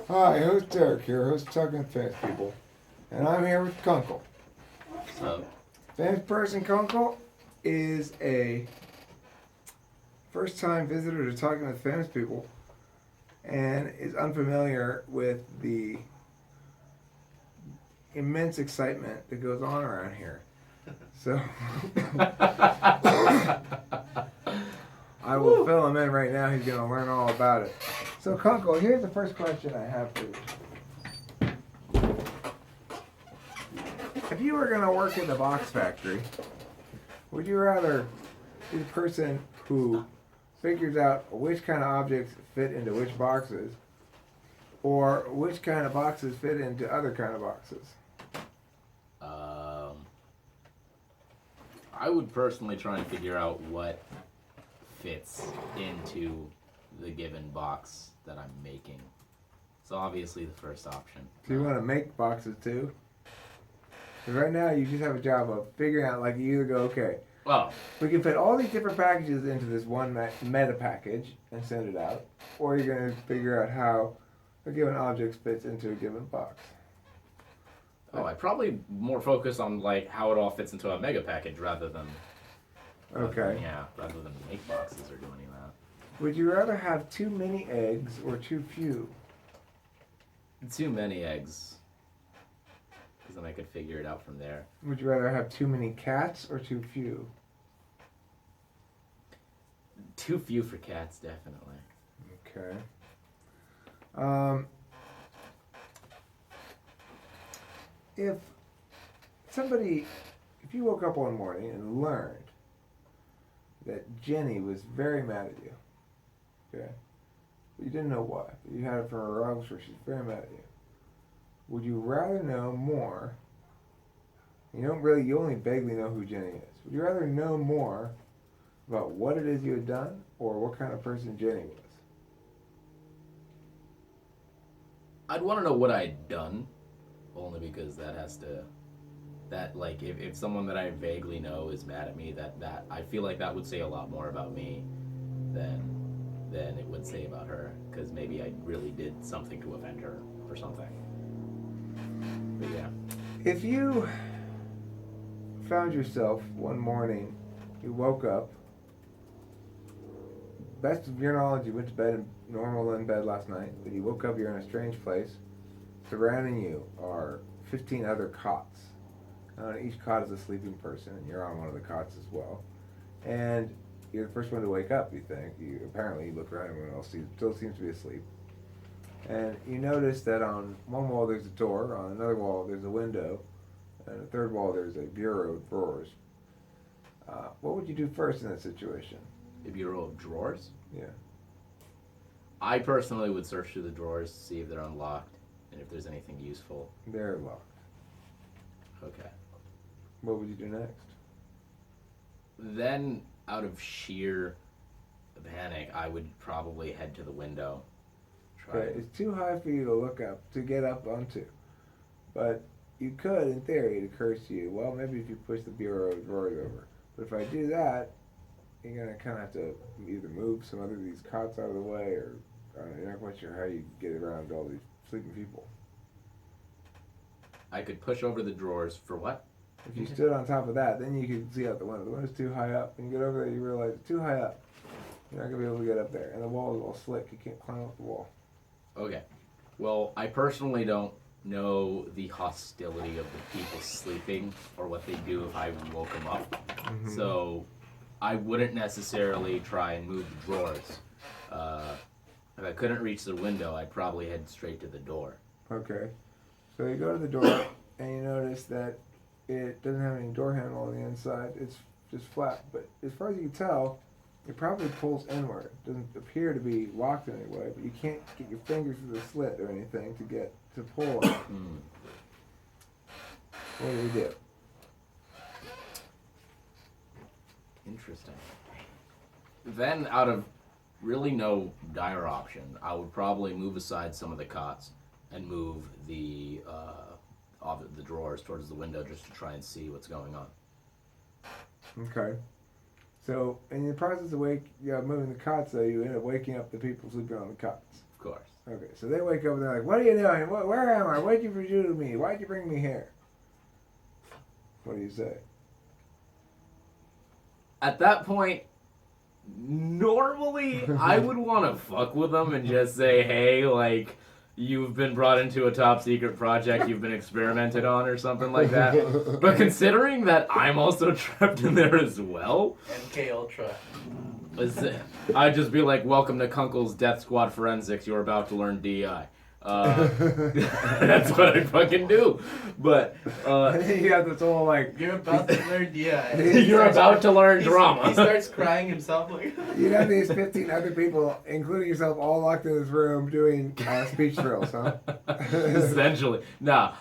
Hi, host Derek here, host Talking with Famous People. And I'm here with Kunkle. So, Famous person Kunkle is a first time visitor to Talking with Famous People and is unfamiliar with the immense excitement that goes on around here. So, I will fill him in right now. He's going to learn all about it. So, Kunkle, here's the first question I have for you. If you were going to work in the box factory, would you rather be the person who figures out which kind of objects fit into which boxes, or which kind of boxes fit into other kind of boxes? I would personally try and figure out what fits into the given box that I'm making. So obviously the first option. Do you want to make boxes too? Because right now you just have a job of figuring out, like, you either go, okay, Well, we can fit all these different packages into this one meta package and send it out, or you're going to figure out how a given object fits into a given box. I probably more focus on like how it all fits into a mega package rather than Okay. rather than make boxes or do any of that. Would you rather have too many eggs or too few? Too many eggs, because then I could figure it out from there. Would you rather have too many cats or too few? Too few for cats, definitely. Okay. If you woke up one morning and learned that Jenny was very mad at you, okay, but you didn't know why, but you had it from her officer, she's very mad at you, would you rather know more? You only vaguely know who Jenny is. Would you rather know more about what it is you had done or what kind of person Jenny was? I'd want to know what I'd done, only because if someone that I vaguely know is mad at me, that I feel like that would say a lot more about me than it would say about her, because maybe I really did something to offend her or something. But yeah. If you found yourself one morning, you woke up, best of your knowledge, you went to bed normal in bed last night, but you woke up, you're in a strange place. Surrounding you are 15 other cots. On each cot is a sleeping person, and you're on one of the cots as well. And you're the first one to wake up, you think. Apparently you look around, everyone else still seems to be asleep. And you notice that on one wall there's a door, on another wall there's a window, and on the third wall there's a bureau of drawers. What would you do first in that situation? A bureau of drawers? Yeah. I personally would search through the drawers to see if they're unlocked and if there's anything useful. They're locked. Okay. What would you do next? Then, out of sheer panic, I would probably head to the window. Okay, it's too high for you to get up onto. But you could, in theory, it occurs to you, well, maybe if you push the bureau of drawers over. But if I do that, you're going to kind of have to either move some other of these cots out of the way, or you're not quite sure how you get around all these sleeping people. I could push over the drawers for what? If you stood on top of that, then you could see out the window. The window's too high up. When you get over there, you realize it's too high up. You're not going to be able to get up there. And the wall is all slick. You can't climb up the wall. Okay. Well, I personally don't know the hostility of the people sleeping or what they do if I woke them up. Mm-hmm. So I wouldn't necessarily try and move the drawers. If I couldn't reach the window, I'd probably head straight to the door. Okay. So you go to the door, and you notice that it doesn't have any door handle on the inside. It's just flat. But as far as you can tell, it probably pulls inward. It doesn't appear to be locked in any way, but you can't get your fingers through the slit or anything to pull on it. What do you do? Interesting. Then, out of really no dire option, I would probably move aside some of the cots and move the drawers towards the window just to try and see what's going on. Okay. So, in the process of moving the cots, though, you end up waking up the people sleeping on the cots. Of course. Okay, so they wake up and they're like, "What are you doing? Where am I? What did you do to me? Why did you bring me here?" What do you say? At that point, normally I would want to fuck with them and just say, hey, like, you've been brought into a top secret project you've been experimented on or something like that. But considering that I'm also trapped in there as well, MK Ultra. I'd just be like, welcome to Kunkle's Death Squad Forensics, you're about to learn DI. That's what I fucking do. But you have this whole like You're about to learn DI. you're about to learn drama. He starts crying himself like. you have these 15 other people, including yourself, all locked in this room doing speech drills, huh? Essentially, nah.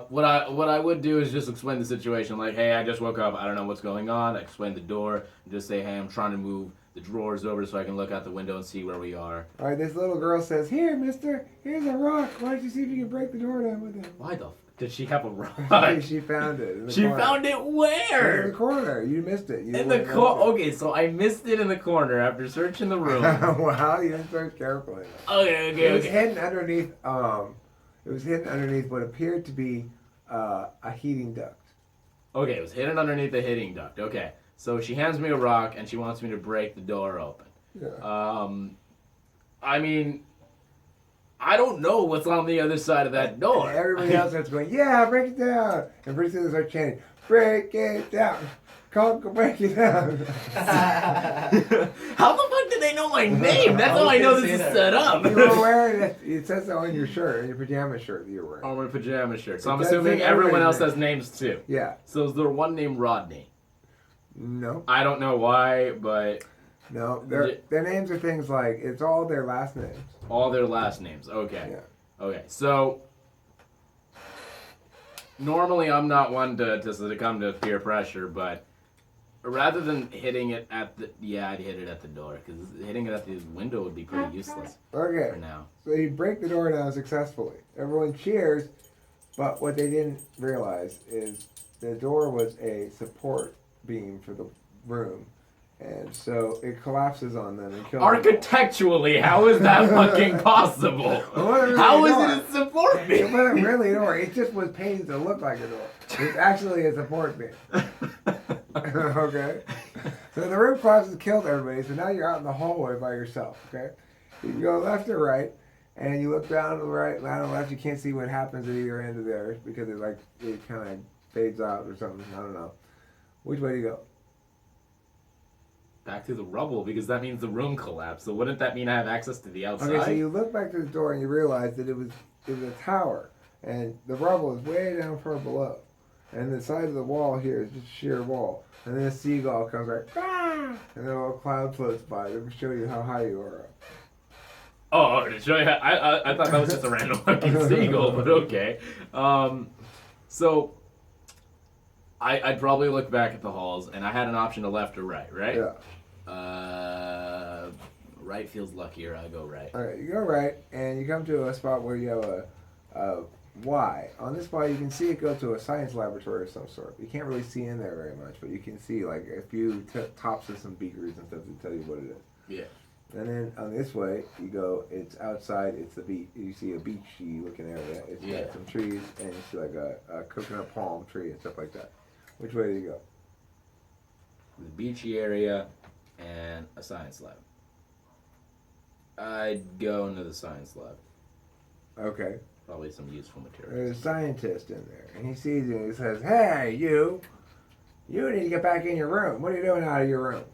What I would do is just explain the situation. Like, hey, I just woke up. I don't know what's going on. I explain the door. And just say, hey, I'm trying to move the drawers over so I can look out the window and see where we are. All right, this little girl says, "Here, mister, here's a rock. Why don't you see if you can break the door down with it?" Why the did she have a rock? She found it. In the She corner. found it where? In the corner. You missed it. You In the Okay, so I missed it in the corner after searching the room. Wow, you didn't search carefully. Okay. It was hidden underneath. It was hidden underneath what appeared to be a heating duct. Okay, it was hidden underneath the heating duct. Okay, so she hands me a rock and she wants me to break the door open. Yeah. I mean, I don't know what's on the other side of that door. And everybody else starts going, "Yeah, break it down!" And pretty soon they start chanting, "Break it down! Kunkle, break it down!" How the fuck did they know my name? That's how I know this is set up. You were wearing it. It says so on your shirt, on your pajama shirt that you're wearing. On my pajama shirt. So I'm That's assuming it, everyone else everybody's has names too. Yeah. So is there one named Rodney? No. I don't know why, but No. Their names are things like, it's all their last names. all their last names. Okay. Yeah. Okay. So normally I'm not one to succumb to peer pressure, but rather than hitting it at the I'd hit it at the door because hitting it at the window would be pretty useless Okay. for now. So you break the door down successfully. Everyone cheers, but what they didn't realize is the door was a support beam for the room. And so it collapses on them and kills them. Architecturally, how is that fucking possible? How is it a support It beam? wasn't really a door. It just was painted to look like a door. It's actually a support beam. Okay? So the room collapses and killed everybody. So now you're out in the hallway by yourself. Okay? You can go left or right. And you look down to the right, down to the left. You can't see what happens at either end of there because it kind of fades out or something. I don't know. Which way do you go? Back to the rubble because that means the room collapsed. So wouldn't that mean I have access to the outside? Okay, so you look back to the door and you realize that it was a tower, and the rubble is way down far below, and the side of the wall here is just sheer wall, and then a seagull comes right, ah! And then a little cloud floats by to show you how high you are up. Oh, to show you, I thought that was just a random fucking seagull, but okay. So I'd probably look back at the halls, and I had an option to left or right, right? Yeah. Right feels luckier. I go right. All right, you go right, and you come to a spot where you have a Y. On this Y, you can see it go to a science laboratory of some sort. You can't really see in there very much, but you can see like a few tops of some beakers and stuff to tell you what it is. Yeah. And then on this way, you go, it's outside, it's the beach. You see a beachy looking area. It's got some trees, and you see like a coconut palm tree and stuff like that. Which way do you go? The beachy area and a science lab. I'd go into the science lab. Okay. Probably some useful materials. There's a scientist in there, and he sees you and he says, "Hey, you need to get back in your room. What are you doing out of your room?"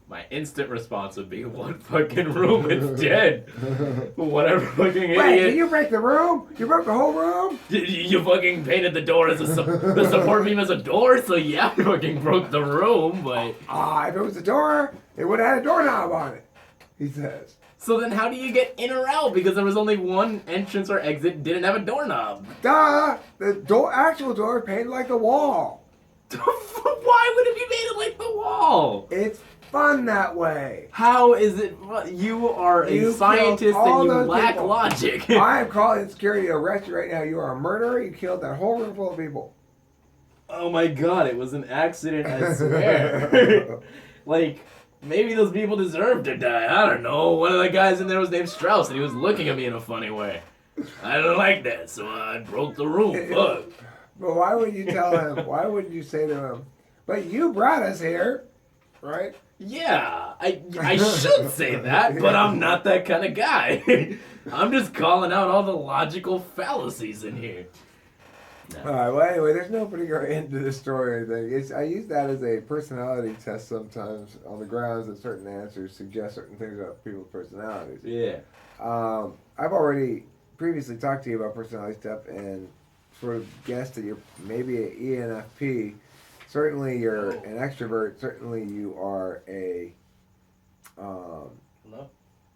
My instant response would be, what fucking room? It's dead. Whatever fucking idiot. Wait, did you break the room? You broke the whole room? You fucking painted the door as the support beam as a door, so yeah, I fucking broke the room, but... If it was a door, it would have had a doorknob on it, he says. So then how do you get in or out? Because there was only one entrance or exit, didn't have a doorknob. Duh! The actual door is painted like the wall. Why would it be painted like the wall? It's fun that way. How is it? You are a scientist and you lack logic. I am calling security to arrest you right now. You are a murderer. You killed that whole room full of people. Oh my god, it was an accident, I swear. Like, maybe those people deserve to die. I don't know. One of the guys in there was named Strauss, and he was looking at me in a funny way. I don't like that, so I broke the rule. Fuck. But why would you tell him? Why wouldn't you say to him, "But you brought us here," right? Yeah, I should say that, but I'm not that kind of guy. I'm just calling out all the logical fallacies in here. No. All right. Well, anyway, there's no particular end to the story or anything. I use that as a personality test sometimes on the grounds that certain answers suggest certain things about people's personalities. Yeah. I've already previously talked to you about personality stuff and sort of guessed that you're maybe an ENFP. Certainly, you're an extrovert. Certainly, you are a. Hello?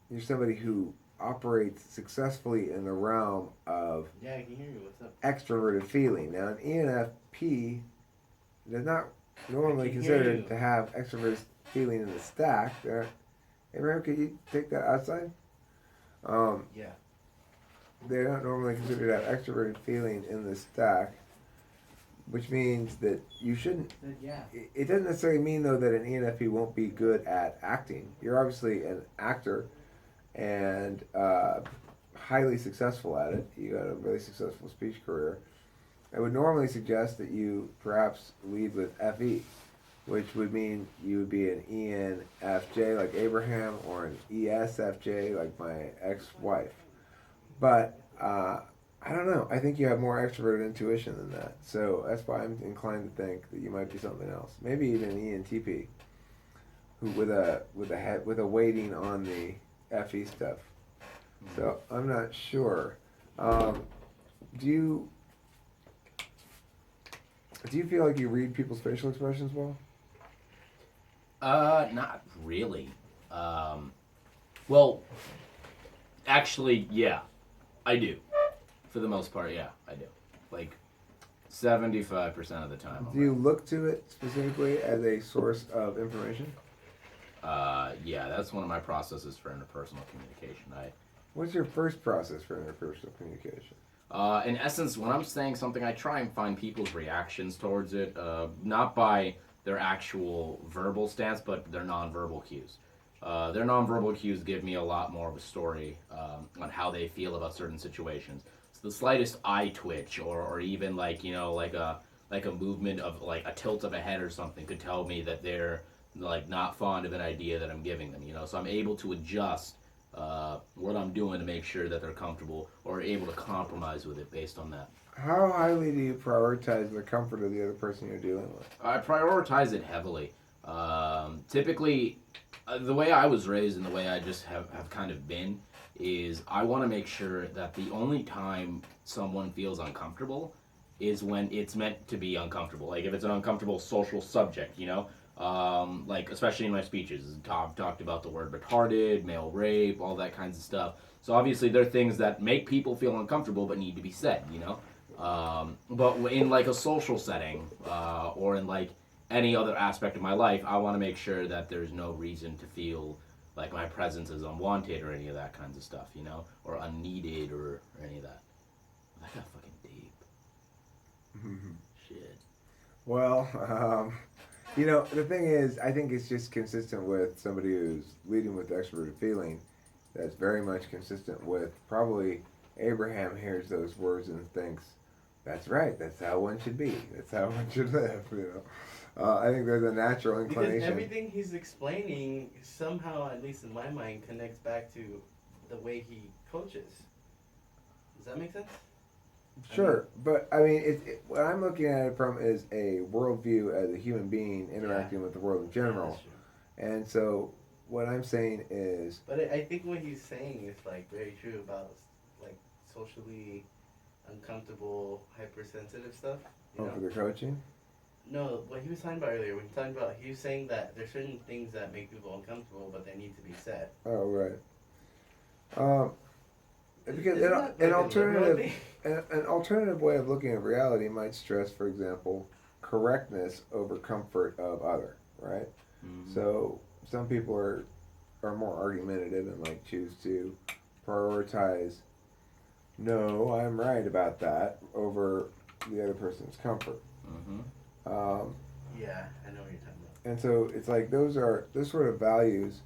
You're somebody who operates successfully in the realm of Yeah, I can hear you. What's up? extroverted feeling. Now, an ENFP does not normally I can hear considered you. to have extroverted feeling in the stack. Abraham, could you take that outside? Yeah. They're not normally considered to have extroverted feeling in the stack, which means that you shouldn't. Yeah. It doesn't necessarily mean, though, that an ENFP won't be good at acting. You're obviously an actor and highly successful at it. You got a really successful speech career. I would normally suggest that you perhaps lead with FE, which would mean you would be an ENFJ like Abraham or an ESFJ like my ex-wife. But I don't know. I think you have more extroverted intuition than that. So that's why I'm inclined to think that you might be something else. Maybe even an ENTP, who with a weighting on the FE stuff. So I'm not sure. Do you feel like you read people's facial expressions well? Not really. Well, actually, yeah, I do. For the most part, yeah, I do. Like 75% of the time. Do you look to it specifically as a source of information? Yeah, that's one of my processes for interpersonal communication. What's your first process for interpersonal communication? In essence, when I'm saying something, I try and find people's reactions towards it, not by their actual verbal stance, but their nonverbal cues. Their nonverbal cues give me a lot more of a story on how they feel about certain situations. So the slightest eye twitch, or even like a movement of like a tilt of a head or something, could tell me that they're like not fond of an idea that I'm giving them. So I'm able to adjust what I'm doing to make sure that they're comfortable or able to compromise with it based on that. How highly do you prioritize the comfort of the other person you're dealing with? I prioritize it heavily. Typically, the way I was raised and the way I just have kind of been is I want to make sure that the only time someone feels uncomfortable is when it's meant to be uncomfortable. Like if it's an uncomfortable social subject, like especially in my speeches, I've talked about the word retarded, male rape, all that kinds of stuff. So obviously there are things that make people feel uncomfortable but need to be said, But in like a social setting or in like any other aspect of my life, I want to make sure that there's no reason to feel like my presence is unwanted or any of that kinds of stuff, or unneeded or any of that. That got fucking deep. Shit. Well, the thing is, I think it's just consistent with somebody who's leading with extroverted feeling. That's very much consistent with probably Abraham hears those words and thinks, that's right, that's how one should be. That's how one should live, I think there's a natural inclination. Because everything he's explaining somehow, at least in my mind, connects back to the way he coaches. Does that make sense? Sure, but I mean, what I'm looking at it from is a worldview as a human being interacting with the world in general. Yeah, and so what I'm saying is... But I think what he's saying is like very true about like socially uncomfortable, hypersensitive stuff. For the coaching? No, what he was talking about earlier, when he was saying that there's certain things that make people uncomfortable, but they need to be said. Oh, right. Because Isn't that like an alternative way of looking at reality might stress, for example, correctness over comfort of other, right? Mm-hmm. So some people are more argumentative and might choose to prioritize, no, I'm right about that, over the other person's comfort. Mm-hmm. Yeah, I know what you're talking And so it's like those sort of values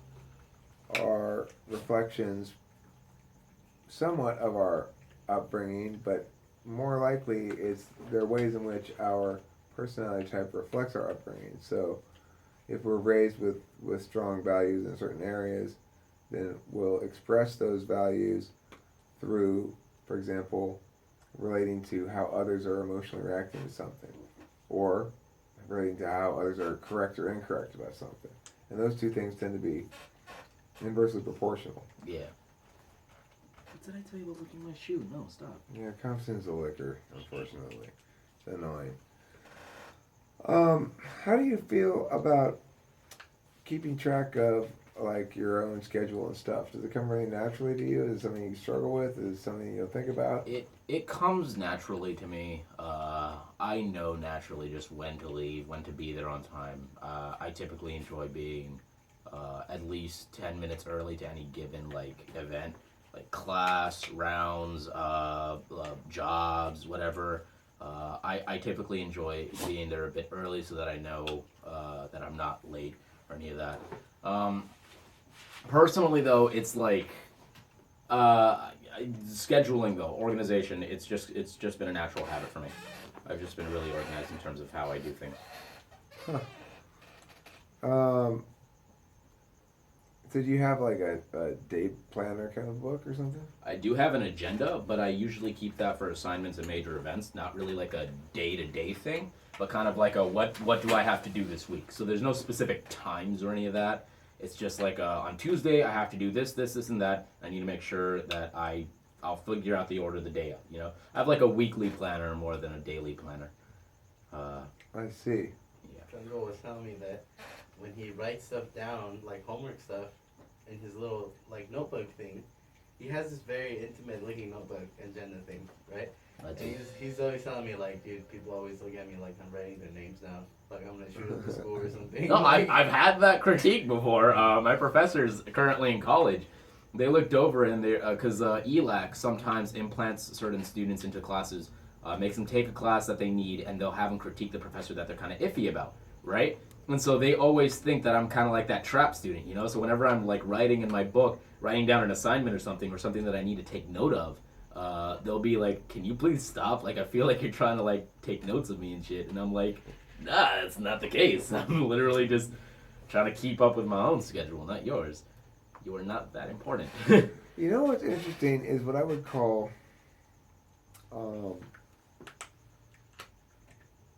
are reflections somewhat of our upbringing, but more likely they're ways in which our personality type reflects our upbringing. So if we're raised with strong values in certain areas, then we'll express those values through, for example, relating to how others are emotionally reacting to something, or relating to how others are correct or incorrect about something. And those two things tend to be inversely proportional. Yeah. What did I tell you about licking my shoe? No, stop. Yeah, confidence is a liquor, unfortunately. It's annoying. How do you feel about keeping track of like your own schedule and stuff? Does it come really naturally to you? Is it something you struggle with? Is it something you'll think about? It comes naturally to me. I know naturally just when to leave, when to be there on time. I typically enjoy being at least 10 minutes early to any given like event, like class, rounds, jobs, whatever. I typically enjoy being there a bit early so that I know that I'm not late or any of that. Personally, though, it's like scheduling, though organization. It's just been a natural habit for me. I've just been really organized in terms of how I do things. Um, so do you have like a day planner kind of book or something? I do have an agenda, but I usually keep that for assignments and major events. Not really like a day-to-day thing, but kind of like a what do I have to do this week. So there's no specific times or any of that. It's just like on Tuesday I have to do this, and that. I need to make sure that I'll figure out the order of the day up. You know, I have like a weekly planner more than a daily planner. I see. Yeah. Kunkle was telling me that when he writes stuff down, like homework stuff, in his little like notebook thing, he has this very intimate looking notebook agenda thing, right? And he's always telling me like, dude, people always look at me like I'm writing their names down, like I'm gonna shoot up the school or something. No, I've had that critique before. My professors currently in college, they looked over and they because ELAC sometimes implants certain students into classes, makes them take a class that they need, and they'll have them critique the professor that they're kind of iffy about, right? And so they always think that I'm kind of like that trap student, you know. So whenever I'm like writing in my book, writing down an assignment or something that I need to take note of, they'll be like, "Can you please stop? Like I feel like you're trying to like take notes of me and shit." And I'm like, "Nah, that's not the case. I'm literally just trying to keep up with my own schedule, not yours. You are not that important." You know what's interesting is what I would call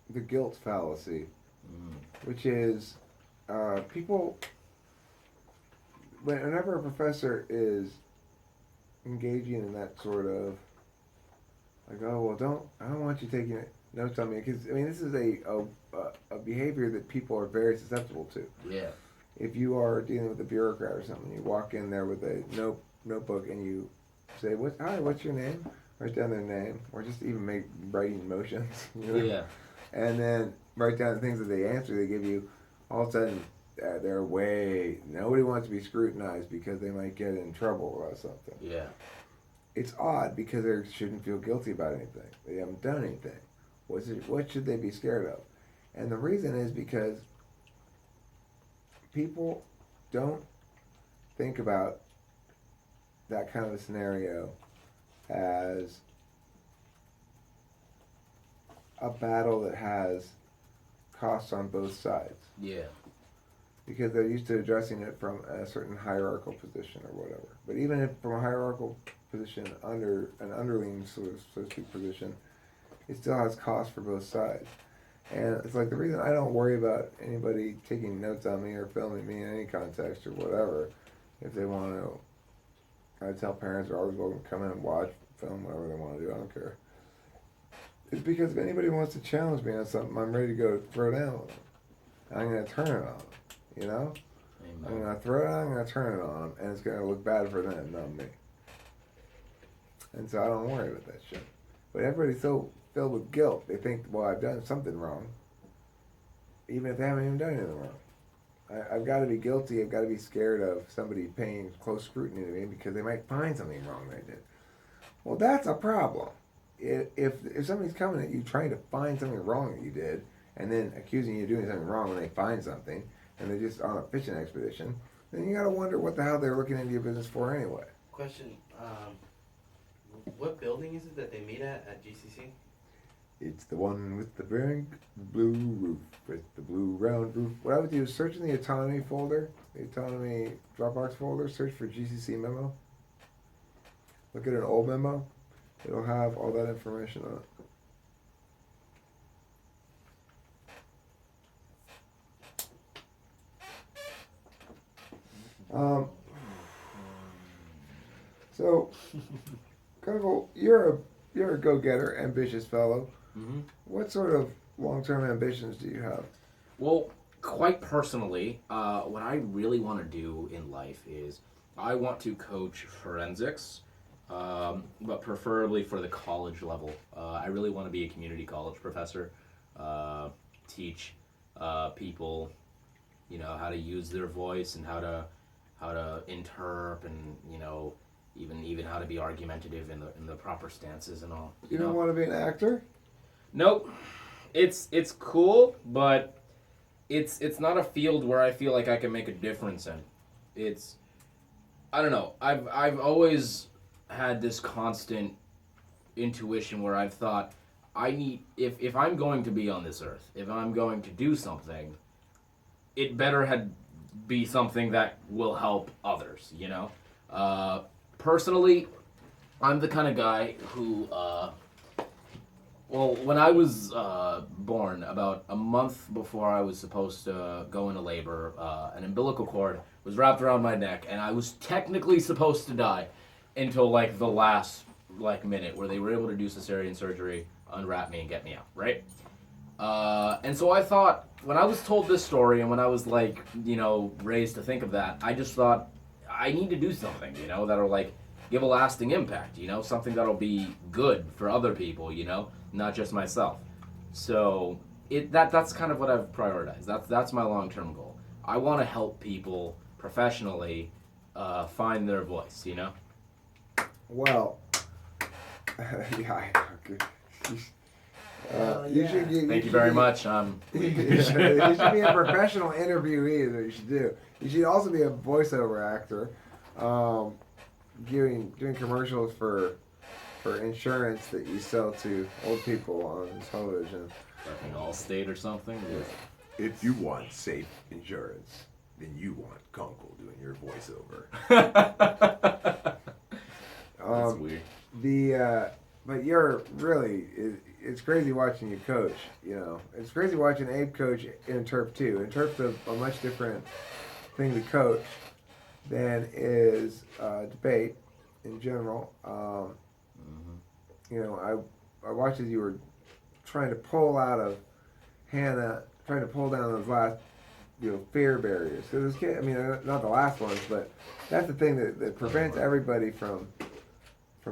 the guilt fallacy, which is people, whenever a professor is engaging in that sort of like, oh well, I don't want you taking notes on me, because I mean this is a behavior that people are very susceptible to. Yeah. If you are dealing with a bureaucrat or something, you walk in there with a notebook and you say, "Hi, what's your name?" Write down their name, or just even make writing motions. You know? Yeah. And then write down the things that they answer. They give you. All of a sudden, nobody wants to be scrutinized because they might get in trouble about something. Yeah. It's odd because they shouldn't feel guilty about anything. They haven't done anything. What should they be scared of? And the reason is because people don't think about that kind of a scenario as a battle that has costs on both sides. Yeah. Because they're used to addressing it from a certain hierarchical position or whatever. But even if from a hierarchical position under an underling so to speak position, it still has costs for both sides. And it's like the reason I don't worry about anybody taking notes on me or filming me in any context or whatever, if they want to, I tell parents are always welcome to come in and watch, film, whatever they want to do, I don't care. It's because if anybody wants to challenge me on something, I'm ready to go throw down with them. I'm going to turn it on them, you know? Amen. I'm going to throw it on, I'm going to turn it on them, and it's going to look bad for them, not me. And so I don't worry about that shit. But everybody's so filled with guilt, they think, well, I've done something wrong, even if they haven't even done anything wrong. I've got to be guilty, I've got to be scared of somebody paying close scrutiny to me because they might find something wrong they did. Well, that's a problem. If somebody's coming at you trying to find something wrong that you did, and then accusing you of doing something wrong when they find something, and they're just on a fishing expedition, then you gotta wonder what the hell they're looking into your business for anyway. Question, what building is it that they meet at GCC? It's the one with the big blue roof, with the blue round roof. What I would do is search in the autonomy folder, the autonomy Dropbox folder, search for GCC memo. Look at an old memo. It'll have all that information on it. So, Kunkle, you're a go-getter, ambitious fellow. Mm-hmm. What sort of long-term ambitions do you have? Well, quite personally, what I really want to do in life is I want to coach forensics, but preferably for the college level. I really want to be a community college professor, teach people, how to use their voice and how to interp and even how to be argumentative in the proper stances and all. You don't want to be an actor? Nope. It's cool, but it's not a field where I feel like I can make a difference in. I don't know. I've always had this constant intuition where I've thought if I'm going to be on this earth, if I'm going to do something, it better be something that will help others, Personally, I'm the kind of guy who, when I was born, about a month before I was supposed to go into labor, an umbilical cord was wrapped around my neck, and I was technically supposed to die until, the last, minute, where they were able to do cesarean surgery, unwrap me, and get me out, right? And so I thought, when I was told this story, and when I was, raised to think of that, I just thought, I need to do something, that'll, give a lasting impact, something that'll be good for other people, not just myself. So that's kind of what I've prioritized. That's my long-term goal. I want to help people professionally find their voice, Well, yeah, okay. Thank you very much. You should be a professional interviewee is what you should do. You should also be a voiceover actor, doing commercials for insurance that you sell to old people on television. Like Allstate or something. If you want safe insurance, then you want Kunkle doing your voiceover. That's weird. But you're really, it's crazy watching you coach, It's crazy watching Abe coach Interp too. Interp's a much different thing to coach than is debate in general. I watched as you were trying to pull out of Hannah, trying to pull down those last, fear barriers. So those kids, not the last ones, but that's the thing that prevents everybody from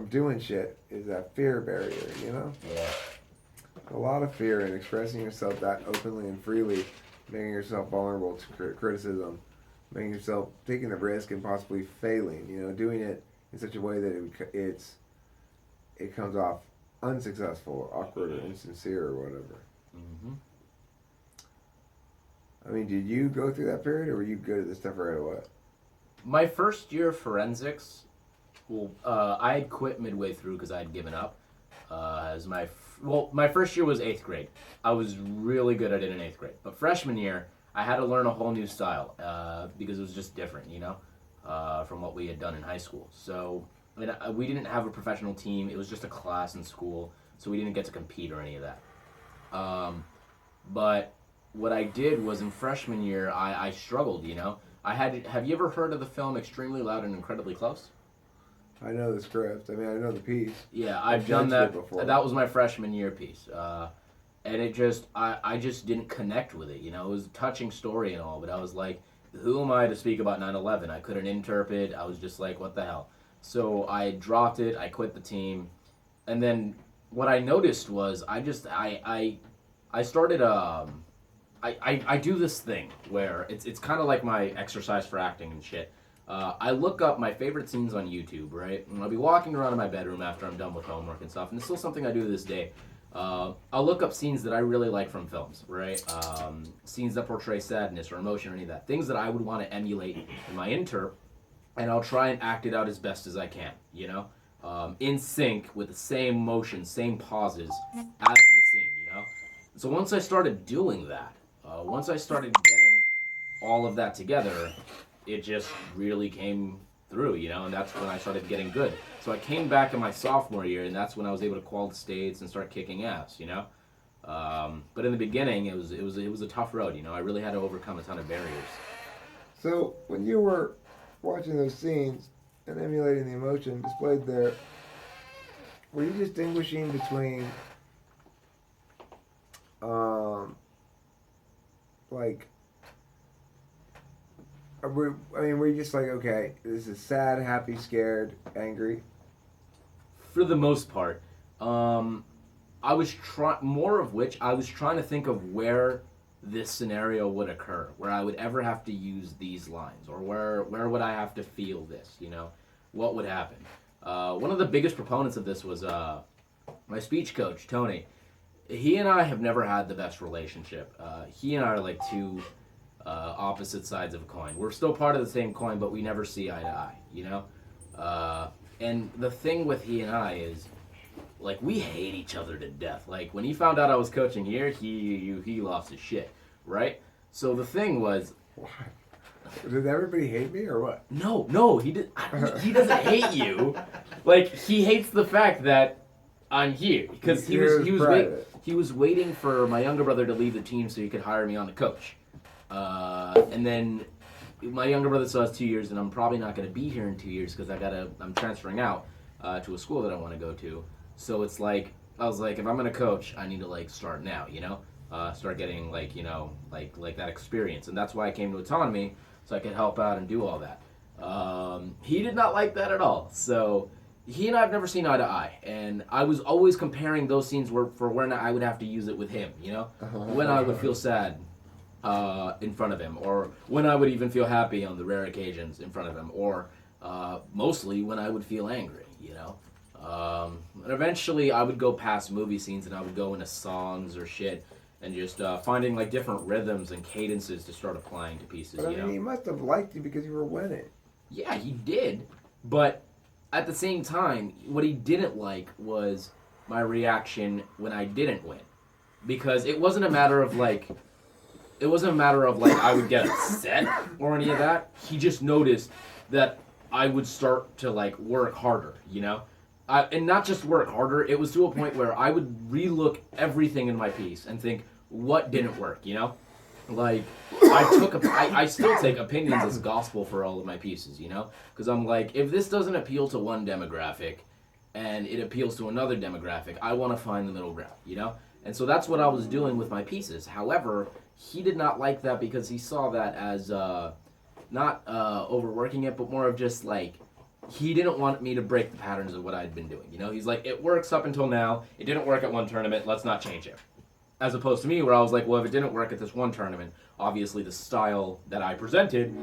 doing shit is that fear barrier, Yeah. A lot of fear in expressing yourself that openly and freely, making yourself vulnerable to criticism, making yourself taking the risk and possibly failing, doing it in such a way that it comes off unsuccessful, or awkward, or insincere, or whatever. Mm-hmm. Did you go through that period, or were you good at this stuff right away? My first year of forensics, I had quit midway through because I had given up. My first year was 8th grade. I was really good at it in 8th grade. But freshman year, I had to learn a whole new style because it was just different, from what we had done in high school. So we didn't have a professional team. It was just a class in school, so we didn't get to compete or any of that. But what I did was in freshman year, I struggled, Have you ever heard of the film Extremely Loud and Incredibly Close? I know the script. I know the piece. Yeah, I've done that before. That was my freshman year piece. And I just didn't connect with it, It was a touching story and all, but I was like, who am I to speak about 9/11? I couldn't interpret. I was just like, what the hell? So I dropped it. I quit the team. And then what I noticed was I started, I do this thing where it's kind of like my exercise for acting and shit. I look up my favorite scenes on YouTube, right? And I'll be walking around in my bedroom after I'm done with homework and stuff, and it's still something I do to this day. I'll look up scenes that I really like from films, right? Scenes that portray sadness or emotion or any of that. Things that I would want to emulate in my inter, and I'll try and act it out as best as I can, you know? In sync with the same motion, same pauses as the scene, you know? So once I started doing that, once I started getting all of that together, it just really came through, you know, and that's when I started getting good. So I came back in my sophomore year, and that's when I was able to qual the states and start kicking ass, you know. But in the beginning, it was a tough road, you know. I really had to overcome a ton of barriers. So when you were watching those scenes and emulating the emotion displayed there, were you distinguishing between, like, were you just like, okay, this is sad, happy, scared, angry? For the most part, I was I was trying to think of where this scenario would occur, where I would ever have to use these lines, or where would I have to feel this, you know, what would happen. One of the biggest proponents of this was my speech coach, Tony. He and I have never had the best relationship. He and I are like two opposite sides of a coin. We're still part of the same coin, but we never see eye to eye, you know? And the thing with he and I is, like, we hate each other to death. Like, when he found out I was coaching here, he lost his shit, right? So the thing was... Why? Did everybody hate me or what? No, he doesn't hate you. Like, he hates the fact that I'm here. Because he was waiting for my younger brother to leave the team so he could hire me on to coach. And then my younger brother still has 2 years, and I'm probably not going to be here in 2 years because I'm transferring out to a school that I want to go to. So it's like, I was like, if I'm going to coach, I need to, like, start now, you know? Start getting, like, you know, like that experience. And that's why I came to Autonomy, so I could help out and do all that. He did not like that at all. So he and I have never seen eye to eye. And I was always comparing those scenes for when I would have to use it with him, you know? When I would feel sad in front of him, or when I would even feel happy on the rare occasions in front of him, or mostly when I would feel angry, you know? And eventually I would go past movie scenes and I would go into songs or shit and just finding like different rhythms and cadences to start applying to pieces, But you know? he must have liked you because you were winning. Yeah, he did, but at the same time, what he didn't like was my reaction when I didn't win. Because it wasn't a matter of like I would get upset or any of that. He just noticed that I would start to like work harder, you know? And not just work harder, it was to a point where I would relook everything in my piece and think, what didn't work, you know? Like, I still take opinions as gospel for all of my pieces, you know? Because I'm like, if this doesn't appeal to one demographic and it appeals to another demographic, I want to find the middle ground, you know? And so that's what I was doing with my pieces. However, he did not like that because he saw that as not overworking it, but more of just like, he didn't want me to break the patterns of what I'd been doing, you know? He's like, it works up until now, it didn't work at one tournament, let's not change it. As opposed to me, where I was like, well, if it didn't work at this one tournament, obviously the style that I presented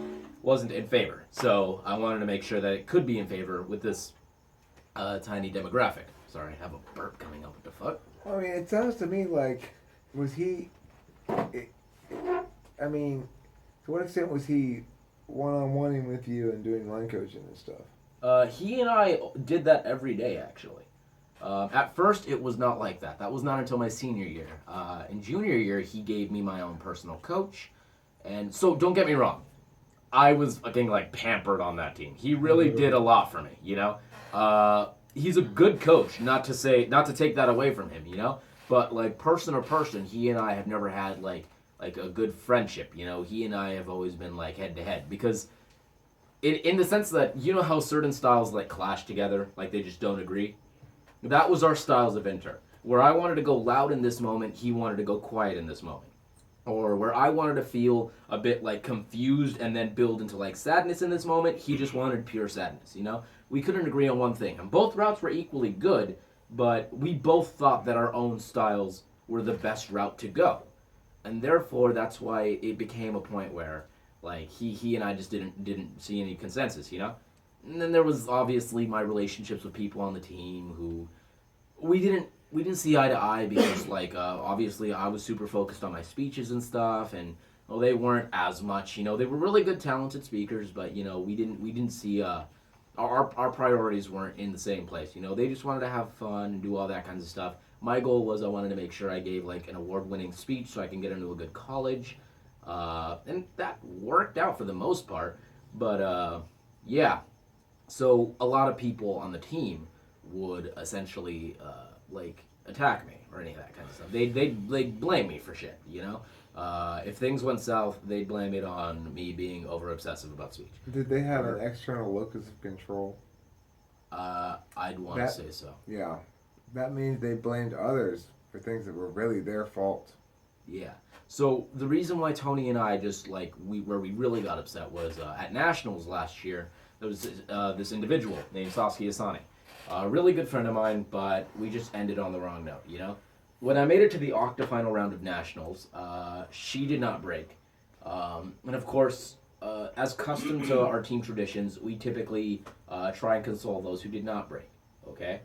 wasn't in favor. So I wanted to make sure that it could be in favor with this tiny demographic. Sorry, I have a burp coming up. What the fuck? I mean, it sounds to me like, was he... I mean, to what extent was he one-on-oneing with you and doing line coaching and stuff? He and I did that every day, actually. At first, it was not like that. That was not until my senior year. In junior year, he gave me my own personal coach. And so, don't get me wrong. I was fucking, like, pampered on that team. He really did a lot for me, you know? He's a good coach, not to take that away from him, you know? But, like, person to person, he and I have never had, like a good friendship, you know? He and I have always been, like, head-to-head. Because in the sense that, you know how certain styles, like, clash together? Like, they just don't agree? That was our styles of inter. Where I wanted to go loud in this moment, he wanted to go quiet in this moment. Or where I wanted to feel a bit, like, confused and then build into, like, sadness in this moment, he just wanted pure sadness, you know? We couldn't agree on one thing. And both routes were equally good, but we both thought that our own styles were the best route to go. And therefore, that's why it became a point where, like, he and I just didn't see any consensus, you know? And then there was obviously my relationships with people on the team who we didn't see eye to eye because like obviously I was super focused on my speeches and stuff, and well, they weren't as much. You know, they were really good, talented speakers, but you know, we didn't see our priorities weren't in the same place. You know, they just wanted to have fun and do all that kinds of stuff. My goal was I wanted to make sure I gave like an award-winning speech so I can get into a good college, and that worked out for the most part. But yeah, so a lot of people on the team would essentially like attack me or any of that kind of stuff. They'd blame me for shit, you know. If things went south, they'd blame it on me being over obsessive about speech. Did they have an external locus of control? I'd want to say so. Yeah. That means they blamed others for things that were really their fault. Yeah. So the reason why Tony and I just like where we really got upset was at nationals last year. There was this individual named Saskia Sani, a really good friend of mine, but we just ended on the wrong note. You know, when I made it to the octa-final round of nationals, she did not break, and of course, as custom to our team traditions, we typically try and console those who did not break. Okay.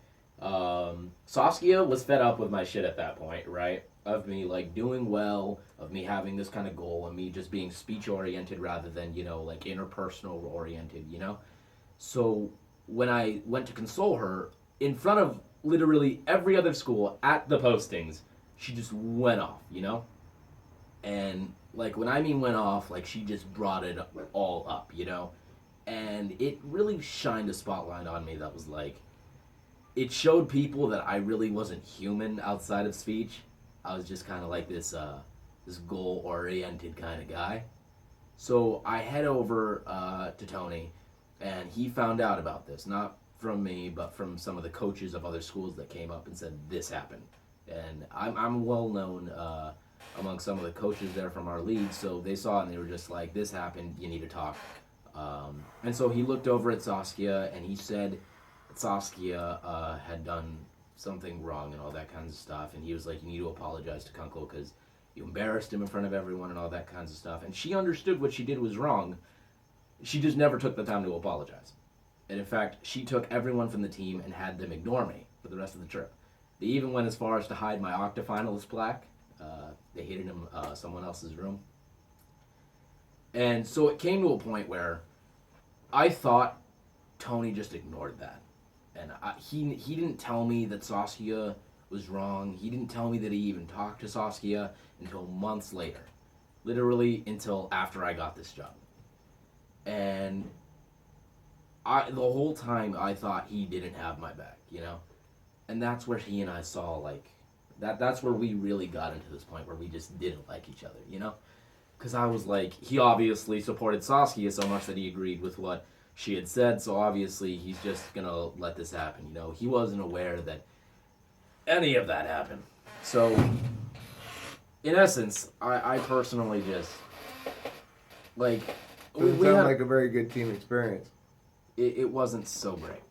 Saskia was fed up with my shit at that point, right? Of me like doing well, of me having this kind of goal, and me just being speech oriented rather than, you know, like interpersonal oriented, you know? So when I went to console her in front of literally every other school at the postings, she just went off, you know? And like when I mean went off, like she just brought it all up, you know? And it really shined a spotlight on me that was like, it showed people that I really wasn't human outside of speech. I was just kind of like this goal-oriented kind of guy. So I head over to Tony, and he found out about this, not from me, but from some of the coaches of other schools that came up and said this happened. And I'm well known among some of the coaches there from our league, so they saw it and they were just like, this happened, you need to talk. And so he looked over at Saskia and he said Saskia had done something wrong and all that kinds of stuff, and he was like, you need to apologize to Kunkle because you embarrassed him in front of everyone and all that kinds of stuff. And she understood what she did was wrong. She just never took the time to apologize. And in fact, she took everyone from the team and had them ignore me for the rest of the trip. They even went as far as to hide my octa-finalist plaque. They hid it in someone else's room. And so it came to a point where I thought Tony just ignored that. And he didn't tell me that Saskia was wrong. He didn't tell me that he even talked to Saskia until months later. Literally until after I got this job. And the whole time I thought he didn't have my back, you know? And that's where he and I saw, like, that's where we really got into this point where we just didn't like each other, you know? Because I was like, he obviously supported Saskia so much that he agreed with what she had said, so obviously he's just gonna let this happen, you know? He wasn't aware that any of that happened. So, in essence, I personally just, like... Doesn't sound like a very good team experience. It wasn't so great.